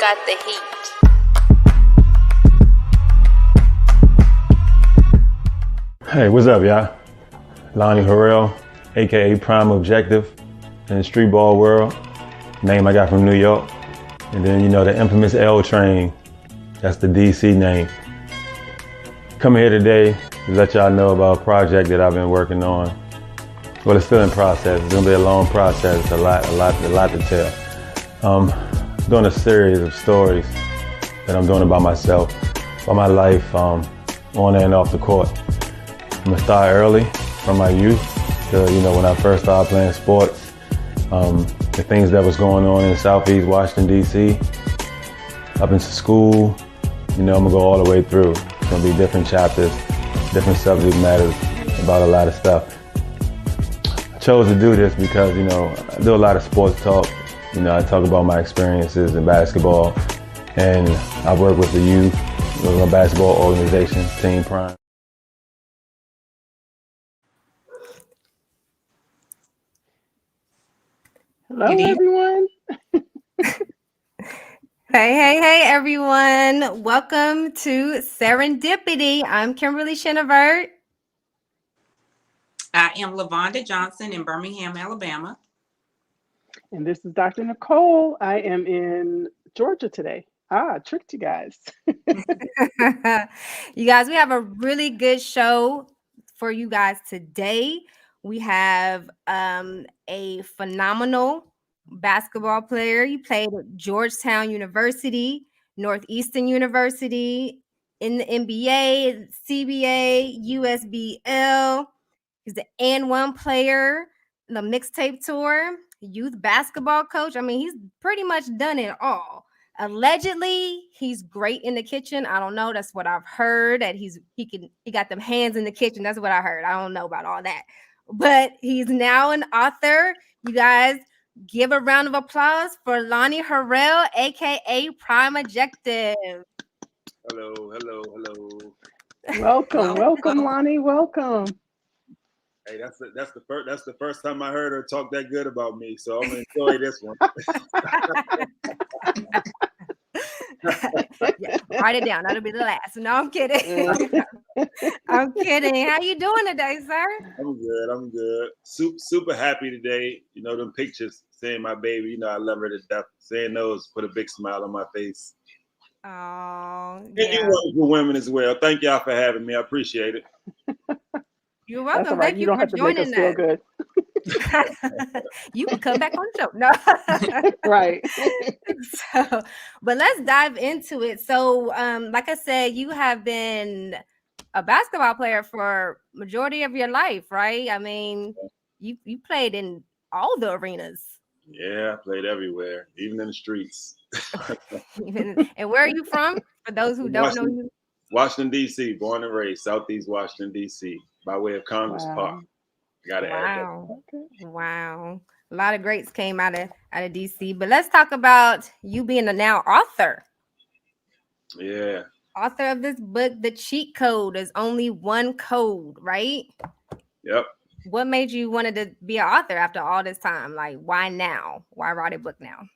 got the heat. Hey, what's up, y'all? Lonnie Harrell A.K.A. PrimeObjective in the street ball world. Name I got from New York. And then, you know, the infamous L Train. That's the DC name. Coming here today to let y'all know about a project that I've been working on. Well, it's still in process. It's gonna be a long process, a lot to tell. Doing a series of stories that I'm doing about myself, about my life, on and off the court. I'm gonna start early, from my youth to, you know, when I first started playing sports, the things that was going on in Southeast Washington, D.C., up into school. You know, I'm gonna go all the way through. It's gonna be different chapters, different subject matters about a lot of stuff. I chose to do this because, you know, I do a lot of sports talk. You know, I talk about my experiences in basketball, and I work with the youth, with my basketball organization, Team Prime. Hello, everyone. Hey, everyone. Welcome to Serendipity. I'm Kimberly Shinivert. I am LaVonda Johnson in Birmingham, Alabama. And this is Dr. Nicole. I am in Georgia today. Tricked you guys. You guys, we have a really good show for you guys today. We have a phenomenal basketball player. He played at Georgetown University, Northeastern University, in the NBA, CBA, USBL. He's the And1 Player, the mixtape tour, youth basketball coach. I mean, he's pretty much done it all. Allegedly, he's great in the kitchen. I don't know. That's what I've heard. That he got them hands in the kitchen. That's what I heard. I don't know about all that. But he's now an author. You guys, give a round of applause for Lonnie Harrell A.K.A. PrimeObjective. Hello. Welcome, Lonnie. Welcome. Hey, that's the first time I heard her talk that good about me, so I'm gonna enjoy this one. Yeah, write it down. That'll be the last. No, I'm kidding. I'm kidding. How you doing today, sir? I'm good. Super happy today. You know, them pictures saying my baby, you know, I love her to death. Saying those put a big smile on my face. Oh, And yeah. you work for women as well. Thank y'all for having me. I appreciate it. You're welcome. That's all right. Thank You don't for have to make us feel good. You can come back on the show. No. Right. But let's dive into it. So, like I said, you have been a basketball player for majority of your life, right? I mean, you played in all the arenas. Yeah, I played everywhere, even in the streets. And where are you from? For those who don't know you. Washington, D.C., born and raised, Southeast Washington, D.C., by way of Congress Park. Gotta add that. Wow. A lot of greats came out of DC. But let's talk about you being a now author. Yeah. Author of this book, The Cheat Code is Only One Code, right? Yep. What made you wanted to be an author after all this time? Like, why now? Why write a book now?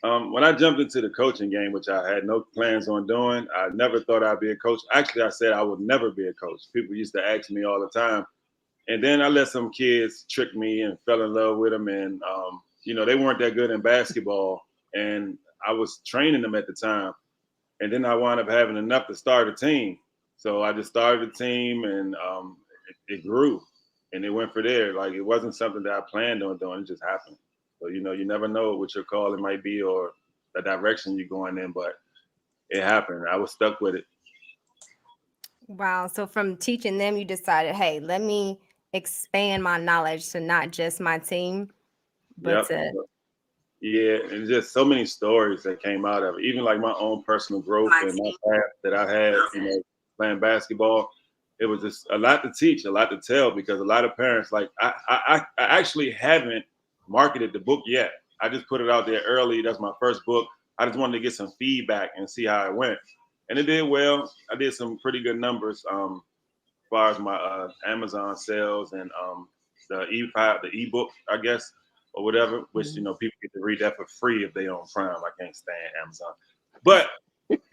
When I jumped into the coaching game, which I had no plans on doing, I never thought I'd be a coach. Actually, I said I would never be a coach. People used to ask me all the time. And then I let some kids trick me and fell in love with them. And, you know, they weren't that good in basketball. And I was training them at the time. And then I wound up having enough to start a team. So I just started a team, and it grew. And it went for there. Like, it wasn't something that I planned on doing. It just happened. So, you know, you never know what your call it might be or the direction you're going in, but it happened. I was stuck with it. Wow. So from teaching them, you decided, hey, let me expand my knowledge to not just my team, but Yeah, and just so many stories that came out of it. Even like my own personal growth and my path that I had, you know, playing basketball. It was just a lot to teach, a lot to tell, because a lot of parents, like I actually haven't marketed the book yet. I just put it out there early. That's my first book. I just wanted to get some feedback and see how it went. And it did well. I did some pretty good numbers as far as my Amazon sales and the ebook, I guess, or whatever, which, you know, people get to read that for free if they own Prime. I can't stand Amazon. But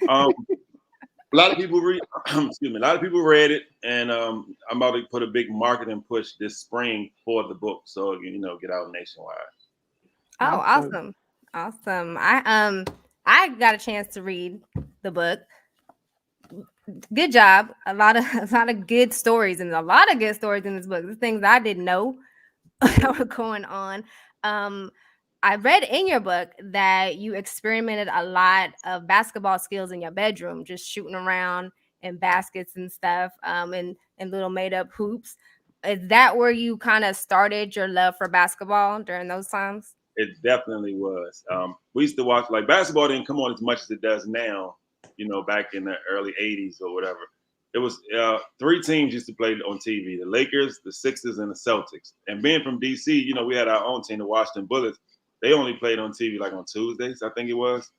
a lot of people read. Excuse me. A lot of people read it, and I'm about to put a big marketing push this spring for the book, so get out nationwide. Oh, awesome. I got a chance to read the book. Good job. A lot of good stories, and a lot of good stories in this book. The things I didn't know that were going on. I read in your book that you experimented a lot of basketball skills in your bedroom, just shooting around in baskets and stuff, and little made up hoops. Is that where you kind of started your love for basketball during those times? It definitely was. We used to watch, like, basketball didn't come on as much as it does now, back in the early 80s or whatever. It was 3 teams used to play on TV: the Lakers, the Sixers, and the Celtics. And being from DC, we had our own team, the Washington Bullets. They only played on TV like on Tuesdays, I think it was.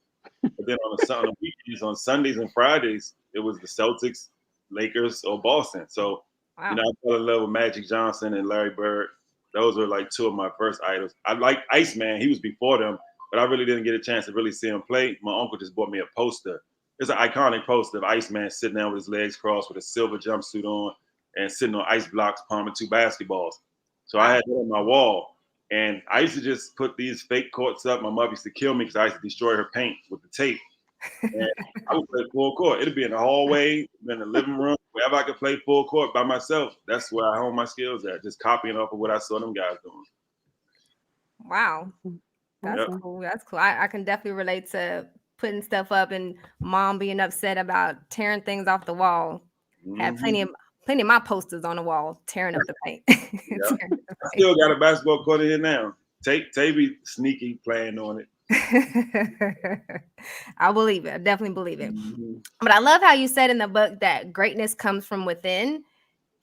But then on the weekends, on Sundays and Fridays, it was the Celtics, Lakers, or Boston. So, Wow. I fell in love with Magic Johnson and Larry Bird. Those were like 2 of my first idols. I liked Iceman. He was before them, but I really didn't get a chance to really see him play. My uncle just bought me a poster. It's an iconic poster of Iceman sitting down with his legs crossed with a silver jumpsuit on and sitting on ice blocks palming 2 basketballs. So I had that on my wall. And I used to just put these fake courts up. My mother used to kill me because I used to destroy her paint with the tape. And I would play full court. It'd be in the hallway, in the living room, wherever I could play full court by myself. That's where I honed my skills at, just copying off of what I saw them guys doing. Wow. That's cool. That's cool. I can definitely relate to putting stuff up and mom being upset about tearing things off the wall. Had plenty of my posters on the wall, tearing up the paint. I still got a basketball court in here now. Tay be sneaky playing on it. I believe it. I definitely believe it. But I love how you said in the book that greatness comes from within,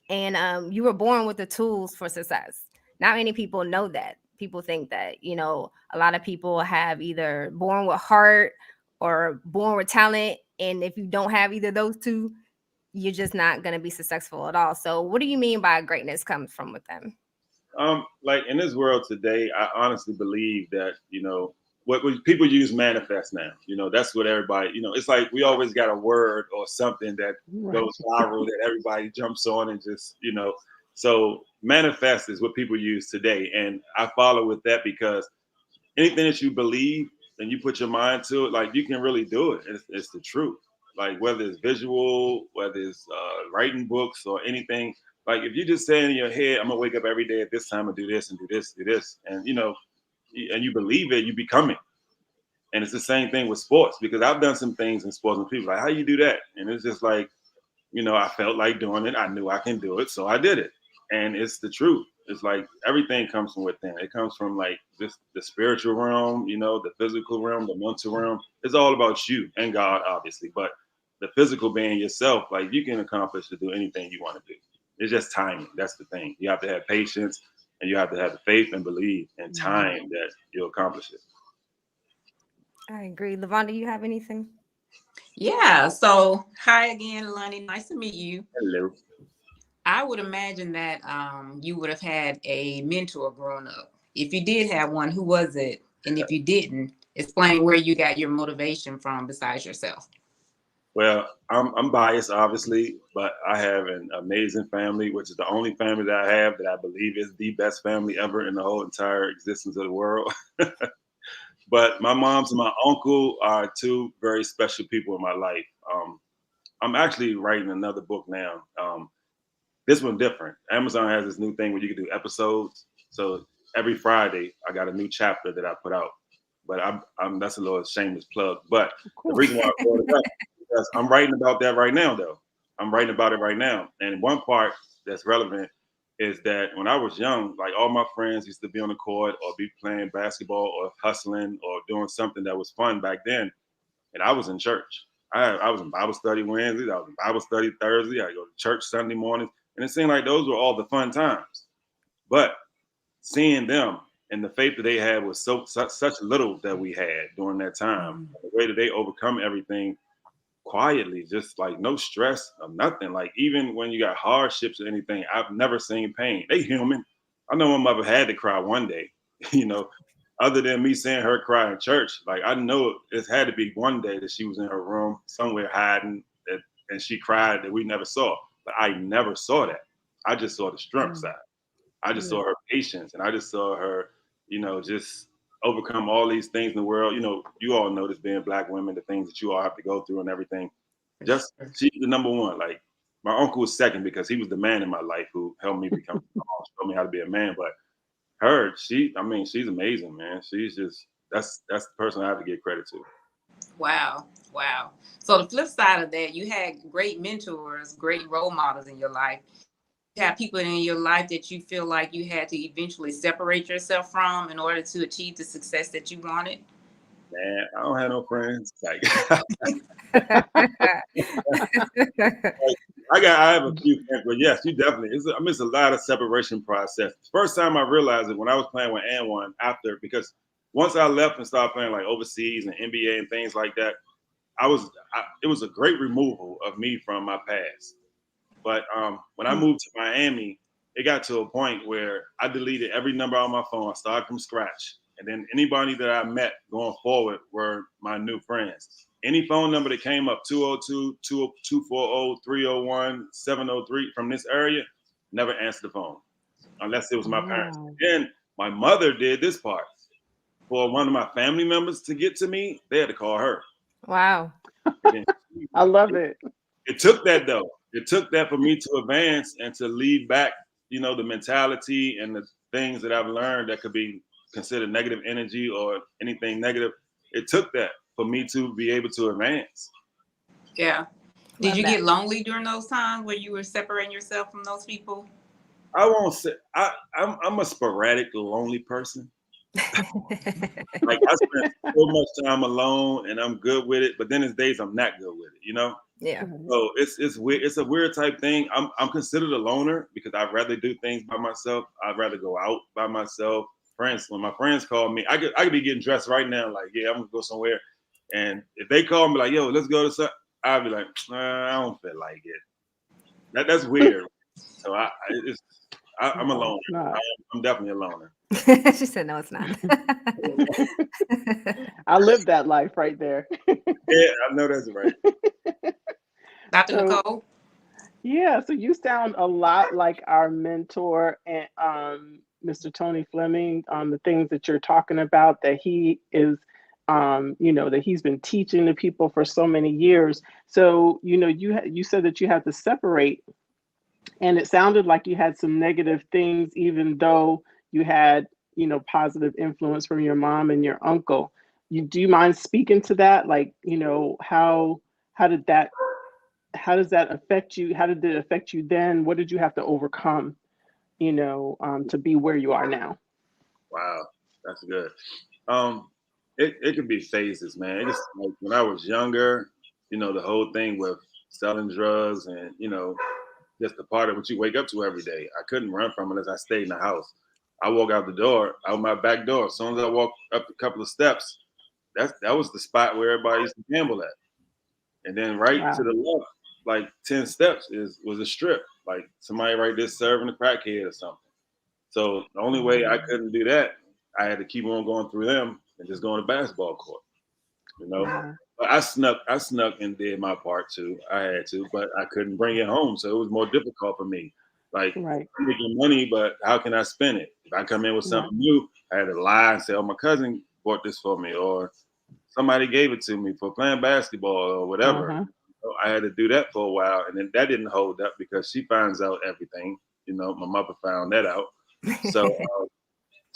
and you were born with the tools for success. Not many people know that. People think that, a lot of people have either born with heart or born with talent. And if you don't have either those two, you're just not going to be successful at all. So what do you mean by greatness comes from within? Like in this world today, I honestly believe that, what people use manifest now, that's what everybody, it's like we always got a word or something that goes viral that everybody jumps on and just, so manifest is what people use today. And I follow with that because anything that you believe and you put your mind to it, like you can really do it. It's the truth. Like whether it's visual, whether it's writing books or anything, like if you just say in your head, I'm gonna wake up every day at this time and do this and do this, and and you believe it, you become it. And it's the same thing with sports because I've done some things in sports and people are like, how you do that? And it's just like, I felt like doing it. I knew I can do it, so I did it. And it's the truth. It's like everything comes from within. It comes from like just the spiritual realm, the physical realm, the mental realm. It's all about you and God, obviously. But the physical being yourself, like you can accomplish to do anything you want to do. It's just timing. That's the thing. You have to have patience and you have to have the faith and believe and time that you'll accomplish it. I agree. Lavonda, do you have anything? Yeah. So hi again, Lonnie. Nice to meet you. Hello. I would imagine that you would have had a mentor growing up. If you did have one, who was it? And if you didn't, explain where you got your motivation from besides yourself. Well, I'm biased, obviously, but I have an amazing family, which is the only family that I have that I believe is the best family ever in the whole entire existence of the world. But my moms and my uncle are 2 very special people in my life. I'm actually writing another book now. This one different. Amazon has this new thing where you can do episodes. So every Friday, I got a new chapter that I put out. But that's a little shameless plug. But the reason why I brought it up is because I'm writing about that right now, though. I'm writing about it right now. And one part that's relevant is that when I was young, like all my friends used to be on the court or be playing basketball or hustling or doing something that was fun back then. And I was in church. I was in Bible study Wednesdays. I was in Bible study Thursday. I go to church Sunday mornings. And it seemed like those were all the fun times. But seeing them and the faith that they had was such little that we had during that time. The way that they overcome everything quietly, just like no stress or nothing. Like even when you got hardships or anything, I've never seen pain. They human. I know my mother had to cry one day, other than me seeing her cry in church, like I know it had to be one day that she was in her room somewhere hiding and she cried that we never saw. But I never saw that. I just saw the strength side. I just saw her patience, and I just saw her, just overcome all these things in the world. You all know this, being Black women, the things that you all have to go through and everything. Just she's the number one. Like my uncle was second because he was the man in my life who helped me become show me how to be a man. But her, she's amazing, man. She's just that's the person I have to give credit to. Wow. So the flip side of that, you had great mentors, great role models in your life. You have people in your life that you feel like you had to eventually separate yourself from in order to achieve the success that you wanted? Man, I don't have no friends. Like I have a few friends, but yes, you definitely. It's a lot of separation process. First time I realized it when I was playing with And1 because once I left and started playing like overseas and NBA and things like that, it was a great removal of me from my past. But when I moved to Miami, it got to a point where I deleted every number on my phone. I started from scratch. And then anybody that I met going forward were my new friends. Any phone number that came up, 202-240-301-703 from this area, never answered the phone unless it was my parents. Then my mother did this part. For one of my family members to get to me, they had to call her. Wow. I love it. It took that though. It took that for me to advance and to leave back, the mentality and the things that I've learned that could be considered negative energy or anything negative. It took that for me to be able to advance. Yeah. Did you get lonely during those times where you were separating yourself from those people? I won't say I'm a sporadic lonely person. Like I spend so much time alone and I'm good with it, but then there's days I'm not good with it, Yeah. So it's weird. It's a weird type thing. I'm considered a loner because I'd rather do things by myself. I'd rather go out by myself. Friends, when my friends call me, I could be getting dressed right now, like, yeah, I'm gonna go somewhere. And if they call me like, yo, let's go to something, I'll be like, I don't feel like it. That's weird. So I'm a loner. I'm definitely a loner. She said, no, it's not. I live that life right there. Yeah, I know that's right. Dr. Nicole? Yeah, so you sound a lot like our mentor, and Mr. Tony Fleming, on the things that you're talking about, that he is, that he's been teaching the people for so many years. So, you said that you had to separate, and it sounded like you had some negative things, even though you had, positive influence from your mom and your uncle. Do you mind speaking to that? Like, how did that how does that affect you? How did it affect you then? What did you have to overcome, to be where you are now? Wow, that's good. It could be phases, man. It's like when I was younger, the whole thing with selling drugs and, just the part of what you wake up to every day. I couldn't run from it unless I stayed in the house. I walk out the door, out my back door. As soon as I walk up a couple of steps, that was the spot where everybody used to gamble at. And then right to the left, like 10 steps was a strip, like somebody right there serving a crackhead or something. So the only way I couldn't do that, I had to keep on going through them and just go on the basketball court, But I snuck and did my part too. I had to, but I couldn't bring it home, so it was more difficult for me. Like I'm making money, but how can I spend it? If I come in with something new, I had to lie and say, "Oh, my cousin bought this for me," or somebody gave it to me for playing basketball or whatever. So I had to do that for a while, and then that didn't hold up because she finds out everything. My mother found that out, so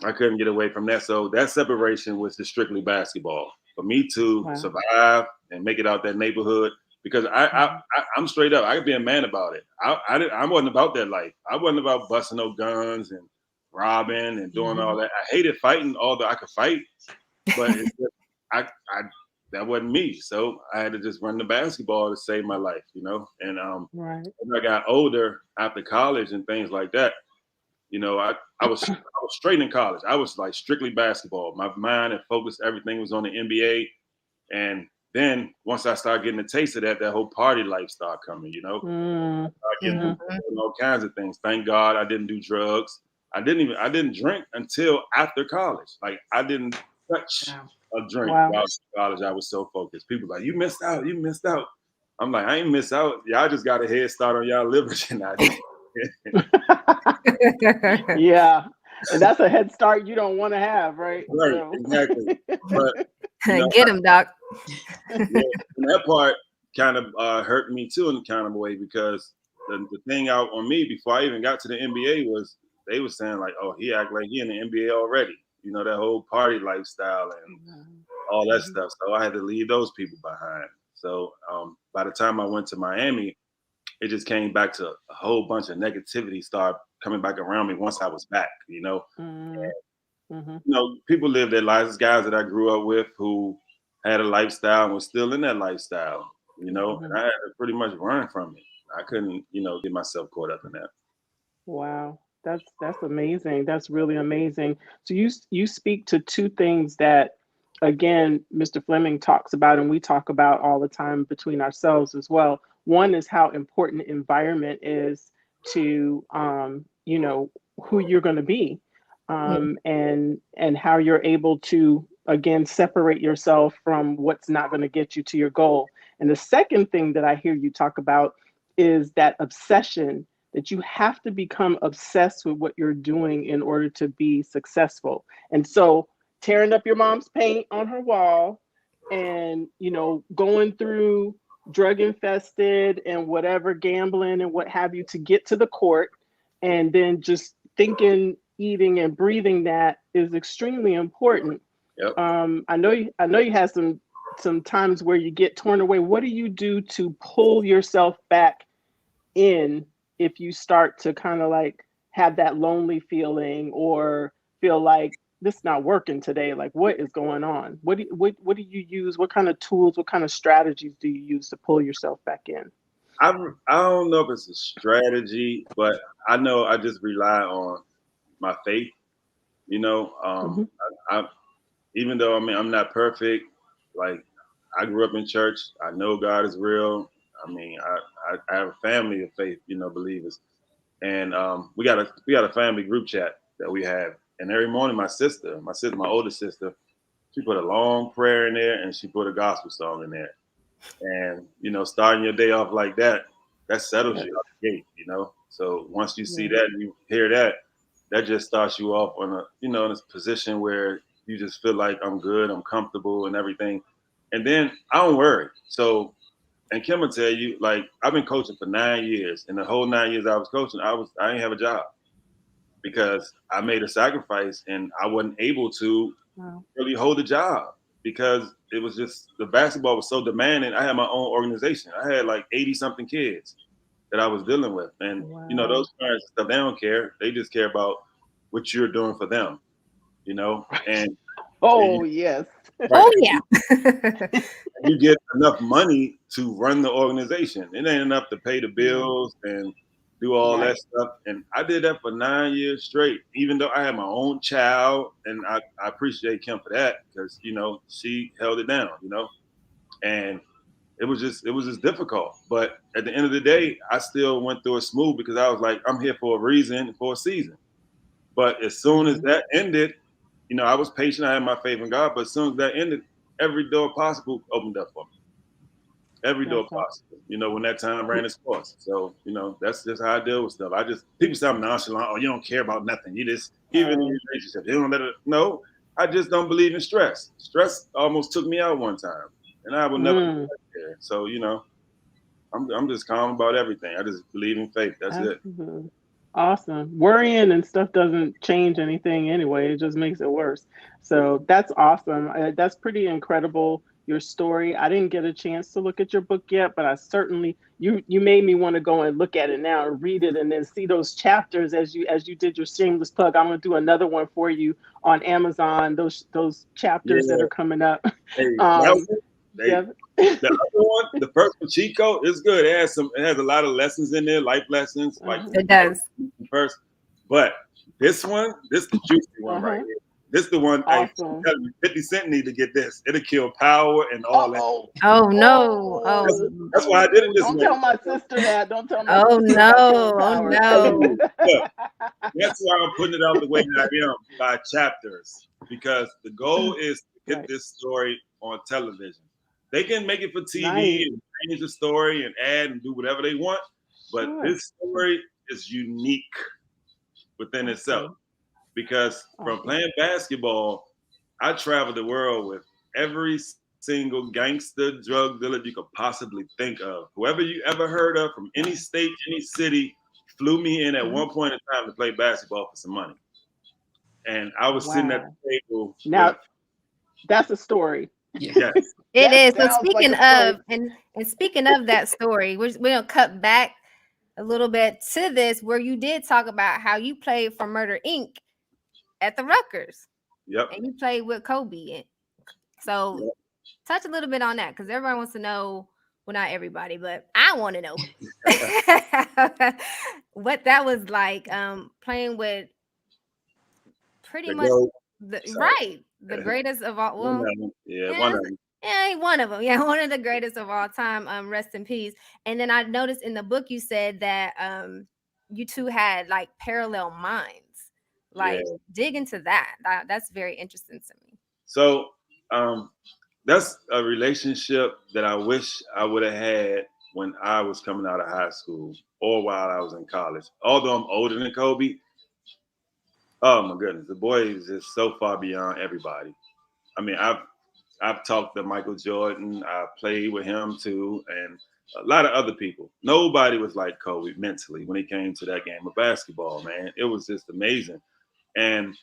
I couldn't get away from that. So that separation was just strictly basketball for me to survive and make it out that neighborhood. Because I'm straight up. I could be a man about it. I wasn't about that life. I wasn't about busting no guns and robbing and doing all that. I hated fighting, although I could fight, but it's just, I that wasn't me. So I had to just run the basketball to save my life, And when I got older after college and things like that, I was straight in college. I was like strictly basketball. My mind and focus, everything was on the NBA. And then once I started getting a taste of that whole party life started coming, I started getting all kinds of things. Thank God I didn't do drugs. I didn't drink until after college. Like I didn't touch a drink while I was in college. I was so focused. People were like, you missed out. You missed out. I'm like, I ain't miss out. Y'all just got a head start on y'all livers and I did. Yeah. And that's a head start you don't want to have, right? Right, So. exactly. But get him, Doc. That part kind of hurt me too in a kind of way, because the thing out on me before I even got to the NBA was they were saying like, oh, he act like he in the NBA already. You know, that whole party lifestyle and all that stuff. So I had to leave those people behind. So by the time I went to Miami, it just came back to a whole bunch of negativity started coming back around me once I was back, you know. You know, people live their lives. Guys that I grew up with who had a lifestyle and was still in that lifestyle, you know, and I had to pretty much run from it. I couldn't, you know, get myself caught up in that. Wow. That's amazing. That's really amazing. So you speak to two things that, again, Mr. Fleming talks about and we talk about all the time between ourselves as well. One is how important environment is to, you know, who you're going to be, and how you're able to, again, separate yourself from what's not going to get you to your goal. And the second thing that I hear you talk about is that obsession, that you have to become obsessed with what you're doing in order to be successful. And so tearing up your mom's paint on her wall and, you know, going through drug infested and whatever, gambling and what have you to get to the court, and then just thinking, eating and breathing that is extremely important. Yep. I know you had some times where you get torn away. What do you do to pull yourself back in if you start to kind of like have that lonely feeling or feel like this is not working today? Like, what is going on? What do you use? What kind of tools, what kind of strategies do you use to pull yourself back in? I don't know if it's a strategy, but I know I just rely on my faith. You know, I even though I'm not perfect, like I grew up in church. I know God is real. I mean, I have a family of faith, you know, believers, and we got a family group chat that we have. And every morning, my older sister, she put a long prayer in there and she put a gospel song in there. And you know, starting your day off like that settles you out the gate, you know. So once you see that and you hear that, that just starts you off on a, you know, in a position where you just feel like I'm good, I'm comfortable and everything. And then I don't worry. So, and Kim will tell you, like, I've been coaching for 9 years. And the whole 9 years I was coaching, I didn't have a job because I made a sacrifice and I wasn't able to really hold a job because it was just, the basketball was so demanding. I had my own organization. I had like 80 something kids that I was dealing with. And, you know, those parents and stuff, they don't care. They just care about what you're doing for them, you know? And Yes. Right. Oh, yeah. You get enough money to run the organization. It ain't enough to pay the bills and do all that stuff. And I did that for 9 years straight, even though I had my own child. And I appreciate Kim for that because, you know, she held it down, you know, and it was just difficult. But at the end of the day, I still went through it smooth because I was like, I'm here for a reason, for a season. But as soon as that ended, you know, I was patient. I had my faith in God. But as soon as that ended, every door possible opened up for me. Every door possible. You know, when that time ran its course. So, you know, that's just how I deal with stuff. People say I'm nonchalant. Oh, you don't care about nothing. You just, even in relationships, you don't let it. No, I just don't believe in stress. Stress almost took me out one time. And I will never do that there. So, you know, I'm just calm about everything. I just believe in faith. That's it. Awesome. Worrying and stuff doesn't change anything anyway. It just makes it worse. So that's awesome. That's pretty incredible, your story. I didn't get a chance to look at your book yet, but I certainly, you made me want to go and look at it now and read it and then see those chapters as you did your shameless plug. I'm going to do another one for you on Amazon, those chapters that are coming up. Hey, the other one, the first one, cheat code, is good. It has a lot of lessons in there, life lessons. Like it does. First, but this is the juicy one right here. This the one. Awesome. Hey, 50 Cent need to get this. It'll kill power and all that. Oh no! That's why I did it this Don't way. tell my sister that. Don't tell my Oh sister about killing no! Oh power. no! Look, that's why I'm putting it out the way that I am by chapters, because the goal is to get Right. this story on television. They can make it for TV Nice. and change the story and add and do whatever they want, but Sure. this story is unique within itself. Because from playing basketball, I traveled the world with every single gangster drug dealer you could possibly think of. Whoever you ever heard of from any state, any city, flew me in at one point in time to play basketball for some money. And I was sitting at the table. Now, that's a story. Yes. It is. So sounds like speaking a of, and speaking of that story, we're gonna cut back a little bit to this, where you did talk about how you played for Murder Inc. at the Ruckers. Yep. And you played with Kobe. So touch a little bit on that, because everybody wants to know. Well, not everybody, but I want to know what that was like, playing with pretty much the greatest of all. Well, one of them. Yeah, one of them. Yeah, one of them. Yeah, one of the greatest of all time. Rest in peace. And then I noticed in the book you said that you two had like parallel minds. Like, dig into that. That's very interesting to me. So that's a relationship that I wish I would have had when I was coming out of high school or while I was in college. Although I'm older than Kobe, oh my goodness, the boy is just so far beyond everybody. I mean, I've talked to Michael Jordan. I played with him too, and a lot of other people. Nobody was like Kobe mentally when it came to that game of basketball, man. It was just amazing. And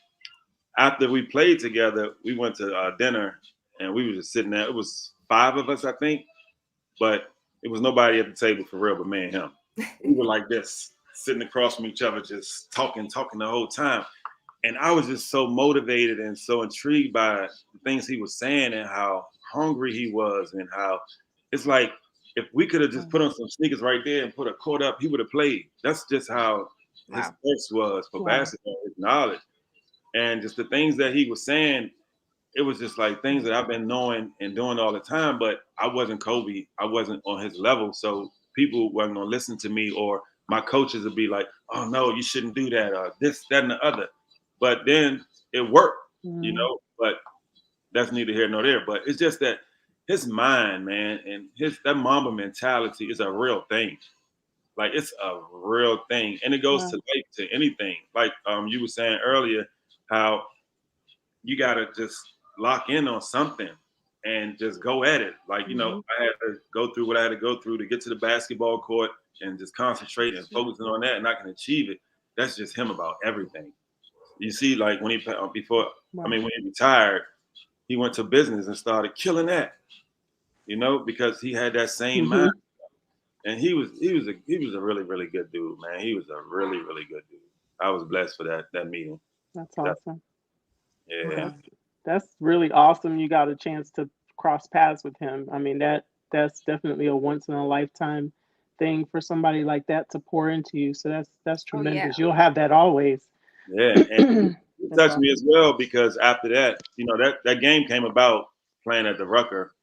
after we played together, we went to dinner, and we were just sitting there. It was 5 of us, I think, but it was nobody at the table for real but me and him. We were like this, sitting across from each other, just talking the whole time. And I was just so motivated and so intrigued by the things he was saying and how hungry he was, and how it's like if we could have just put on some sneakers right there and put a court up, he would have played. That's just how his thirst was for basketball, his knowledge. And just the things that he was saying, it was just like things that I've been knowing and doing all the time, but I wasn't Kobe. I wasn't on his level. So people weren't going to listen to me, or my coaches would be like, oh, no, you shouldn't do that, or this, that, and the other. But then it worked, you know, but that's neither here nor there. But it's just that his mind, man, and that Mamba mentality is a real thing. Like, it's a real thing. And it goes to life, to anything. Like you were saying earlier, how you got to just lock in on something and just go at it. Like, you know, I had to go through what I had to go through to get to the basketball court and just concentrate and focusing on that, and I can achieve it. That's just him about everything. You see, like when he when he retired, he went to business and started killing that, you know, because he had that same mind. And he was a really, really good dude, man. He was a really, really good dude. I was blessed for that meeting. That's awesome. Yeah. That's really awesome. You got a chance to cross paths with him. I mean, that's definitely a once in a lifetime thing for somebody like that to pour into you. So that's tremendous. You'll have that always. Yeah, and it touched me as well, because after that, you know, that game came about playing at the Rucker,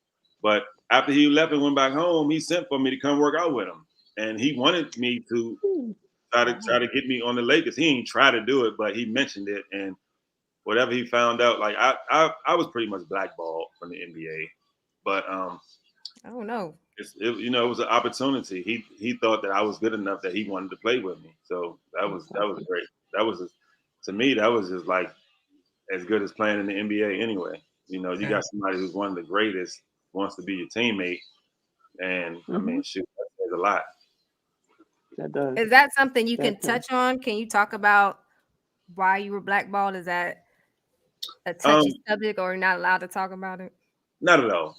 but after he left and went back home, he sent for me to come work out with him, and he wanted me to try to get me on the Lakers. He didn't try to do it, but he mentioned it, and whatever he found out, like I was pretty much blackballed from the NBA, but oh no, you know, it was an opportunity. He thought that I was good enough that he wanted to play with me, so that was great. That was to me, that was just like as good as playing in the NBA anyway. You know, you got somebody who's one of the greatest, wants to be your teammate, and I mean, shoot, that says a lot. That does. Is that something you can touch on? Can you talk about why you were blackballed? Is that a touchy subject, or you're not allowed to talk about it? Not at all.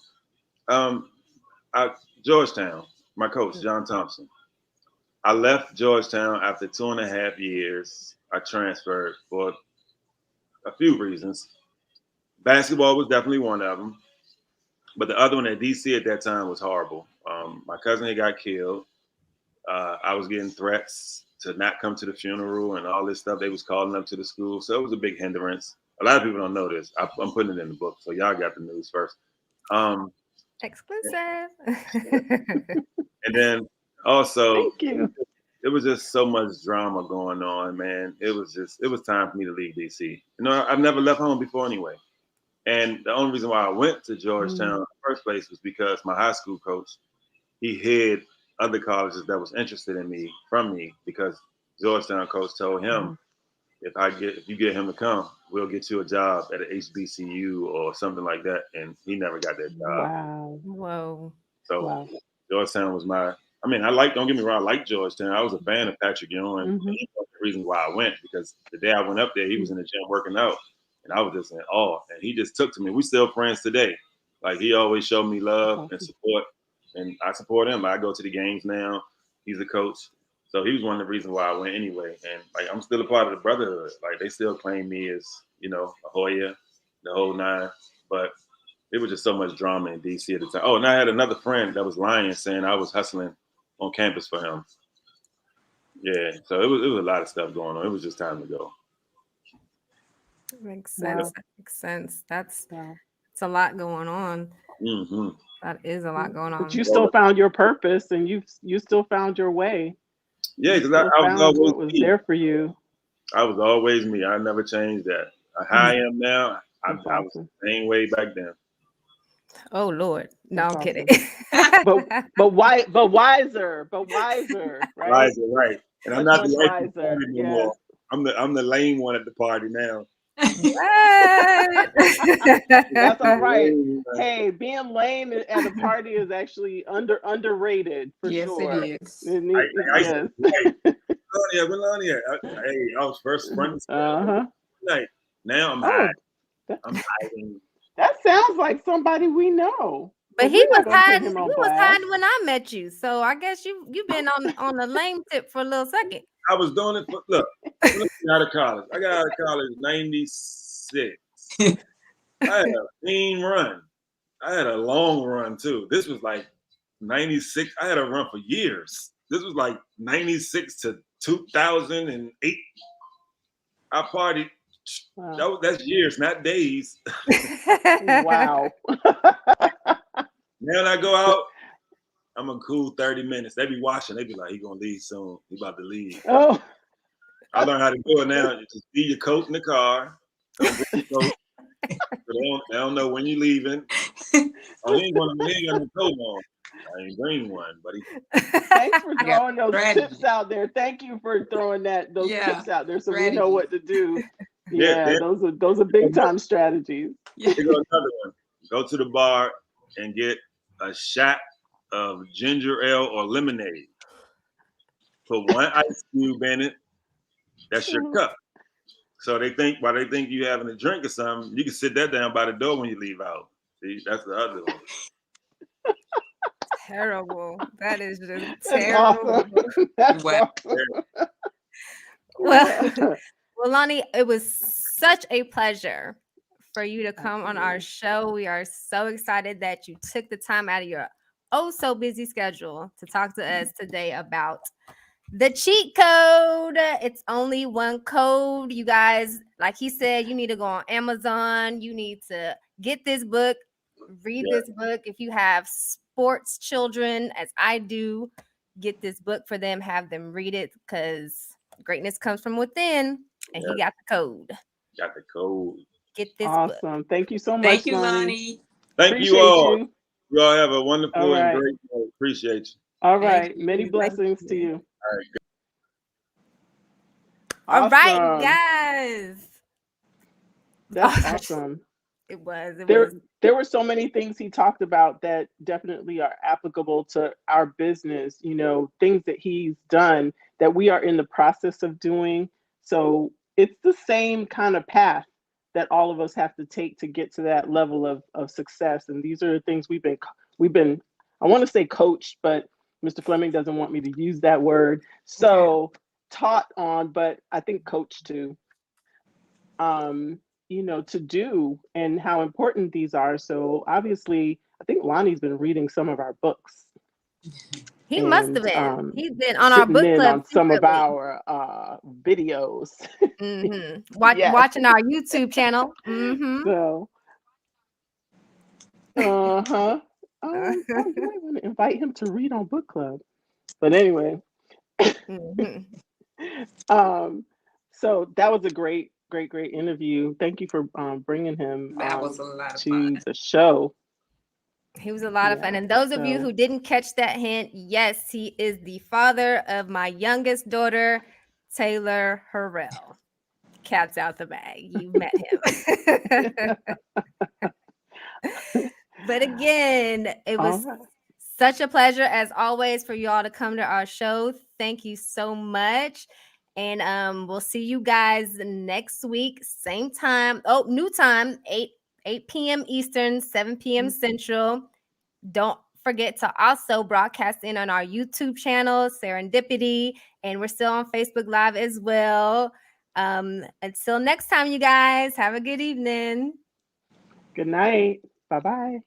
Georgetown, my coach, John Thompson. I left Georgetown after 2.5 years. I transferred for a few reasons. Basketball was definitely one of them, but the other one at DC at that time was horrible. My cousin had got killed. I was getting threats to not come to the funeral and all this stuff. They was calling up to the school, so it was a big hindrance. A lot of people don't know this. I'm putting it in the book, so y'all got the news first. Exclusive. And then also, Thank you. it was just so much drama going on, man. It was time for me to leave DC. You know, I've never left home before anyway. And the only reason why I went to Georgetown in the first place was because my high school coach, he hid other colleges that was interested in me from me because Georgetown coach told him, if you get him to come, we'll get you a job at an HBCU or something like that. And he never got that job. Wow. Whoa. So Wow. Georgetown was don't get me wrong, I like Georgetown. I was a fan of Patrick Ewing. And he was the reason why I went, because the day I went up there, he was in the gym working out. And I was just in awe. And he just took to me. We still friends today. Like, he always showed me love and support. And I support him. I go to the games now. He's a coach. So he was one of the reasons why I went anyway. And like, I'm still a part of the brotherhood. Like, they still claim me as, you know, a Hoya, the whole nine. But it was just so much drama in DC at the time. Oh, and I had another friend that was lying, saying I was hustling on campus for him. Yeah, so it was a lot of stuff going on. It was just time to go. Makes sense. Wow. That makes sense. It's a lot going on. Mm-hmm. That is a lot going on. But you still found your purpose, and you still found your way. Yeah, because I was always what was there for you. I was always me. I never changed that. How I am now, I was the same way back then. Oh Lord, no, I'm kidding. but wiser, right? Wiser, right? And I'm not the much right wiser. party anymore. I'm the lame one at the party now. What? That's all right. Hey, being lame at a party is actually underrated for sure. Yes, it is. Yes. Lonnie, hey, I was first friends. Like, now I'm hiding. I'm hiding. That sounds like somebody we know. But he was hiding. He was hiding when I met you. So I guess you've been on the lame tip for a little second. I was doing it for look. Out of college. I got out of college in '96. I had a mean run. I had a long run too. This was like '96. I had a run for years. This was like '96 to 2008. I partied. Wow. That's years, not days. Wow. Now I go out, I'm a cool 30 minutes. They be watching. They be like, he gonna leave soon. He about to leave. Oh. I learned how to do it now. Just leave your coat in the car. Don't coat. They don't know when you're leaving. Oh, he ain't got no coat on. I ain't bring one, buddy. Thanks for throwing those tips out there. Thank you for throwing those tips out there so we know what to do. Yeah, those are big time strategies. Here goes another one. Go to the bar and get a shot of ginger ale or lemonade. Put one ice cube in it. That's your cup. So while they think you having a drink or something, you can sit that down by the door when you leave out. See, that's the other one. Terrible. That is just terrible. Awesome. That's awesome. Well, Lonnie, it was such a pleasure for you to come on our show. We are so excited that you took the time out of your so busy schedule to talk to us today about the cheat code. It's only one code. You guys, like he said, you need to go on Amazon. You need to get this book, read this book. If you have sports children, as I do, get this book for them, have them read it, because greatness comes from within, and he got the code. Got the code. Get this awesome. book. Thank you so much. Thank you, Lonnie. Thank you all. You all have a wonderful and great day. Appreciate you. All right. Many blessings to you. All right. All right, guys. That's awesome. It was. There were so many things he talked about that definitely are applicable to our business, you know, things that he's done that we are in the process of doing. So it's the same kind of path that all of us have to take to get to that level of success. And these are the things we've been, I want to say coached, but Mr. Fleming doesn't want me to use that word. So taught on, but I think coached too, you know, to do, and how important these are. So obviously, I think Lonnie's been reading some of our books. He must have and been. He's been on our sitting book in club on some of secretly. our videos. Yes. Watching our YouTube channel. So, oh, you might want to invite him to read on book club. But anyway, so that was a great interview. Thank you for bringing him That was a lot of to fun. the show. He was a lot of fun. And those of you who didn't catch that hint, yes, he is the father of my youngest daughter, Taylor Harrell. Cat's out the bag. You met him. But again, it was such a pleasure as always for you all to come to our show. Thank you so much. And we'll see you guys next week, same time. Oh, new time, 8 p.m. Eastern, 7 p.m. Central. Don't forget to also broadcast in on our YouTube channel, Serendipity, and we're still on Facebook Live as well. Until next time, you guys, have a good evening. Good night. Bye-bye.